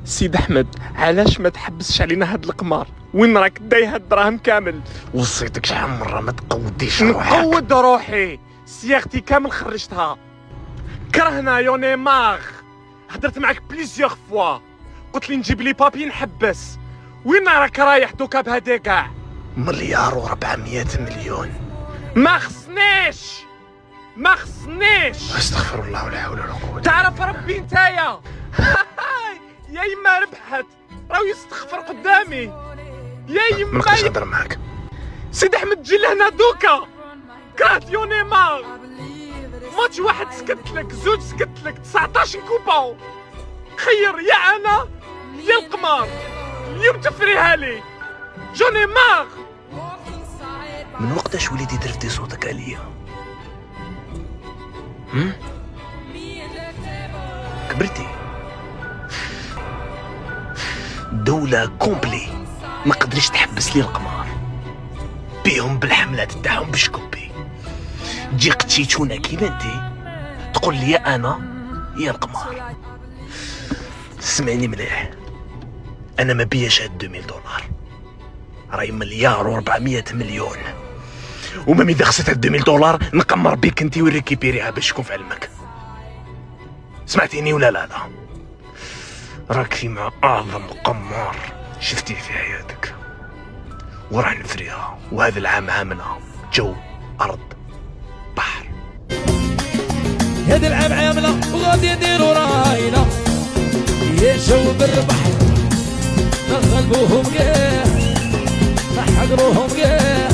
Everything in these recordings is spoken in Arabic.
سيد احمد، علاش ما تحبسش علينا هاد القمار؟ وين راك داي هاد الدراهم كامل؟ وصيتك شحال من مره ما تقوديش روحك. نقود روحي، صياغتي كامل خرجتها. كرهنا يوني ماغ. هدرت معاك بليزيوغ فوا، قلت لي نجيب لي بابي نحبس. وين راك رايح دوكا بهادي كاع؟ 1,400,000,000. ما خصنيش ما خصنيش. استغفر الله ولا حول ولا قوه. تعرف ربي نتايا. يا يما ربحت، راهو يستغفر قدامي. يا ما يما نقدرش نهضر معاك. سيد احمد تجي لهنا دوكا. كرهت يوني ماغ. ماتش واحد سكت لك، زوج سكت لك، 19 كوباو. خير يا انا يا القمار. اليوم تفريها لي. جوني ماغ. من وقتاش وليتي ترفدي صوتك عليا؟ كبرتي. دولة كومبلي ما قدرش تحبس لي القمار، بيهم بالحملات تاعهم بشكوبي. تجي قتيتونا كيما انتي تقول لي يا انا يا القمار. سمعني مليح، انا ما بياش هاد $2,000، راهي 1,400,000,000. ومامي اذا خسيت هاد $2,000 نقمر بيك انتي وريكيبيريها باش تكون في علمك. سمعتيني ولا لا؟ راكي مع اعظم قمار شفتيه في حياتك، وراح نفريها. وهذا العام عامنا جو ارض بحر. هذا العام عامنا وغادي نديرو راينا يا شوب البحر. نغلبوهم كاع نحقروهم كاع.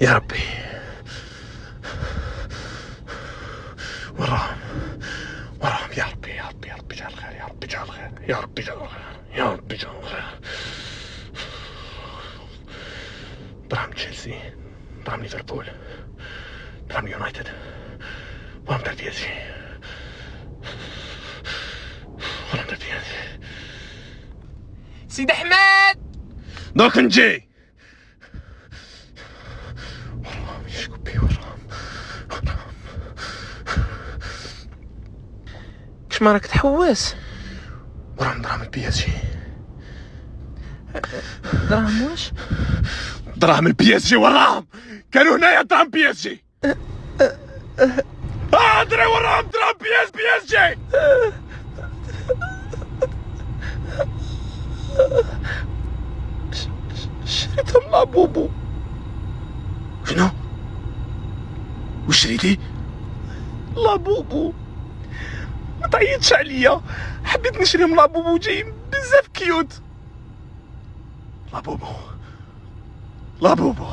يا ربي وراهم يا ربي يا ربي يا ربي، جعل خير يا ربي، جعل خير يا ربي، جعل خير يا ربي، جعل خير. براهم تشيلسي، براهم ليفربول، براهم يونايتد، براهم تاع بي اس جي، براهم تاع بي اس جي. سيد احمد دوك نجي. كش ما راك تحوس؟ دراهم البي اس جي. دراهم واش؟ دراهم البي اس جي وراهم، كانوا هنايا دراهم بي اس جي. ادري وراهم دراهم بي اس جي. شريتهم مع بوبو. شنو؟ وش شريتي؟ لا بوبو، ما تعيطش عليا، حبيت نشريهم لا بوبو، جايين بزاف كيوت. لا بوبو، لا بوبو.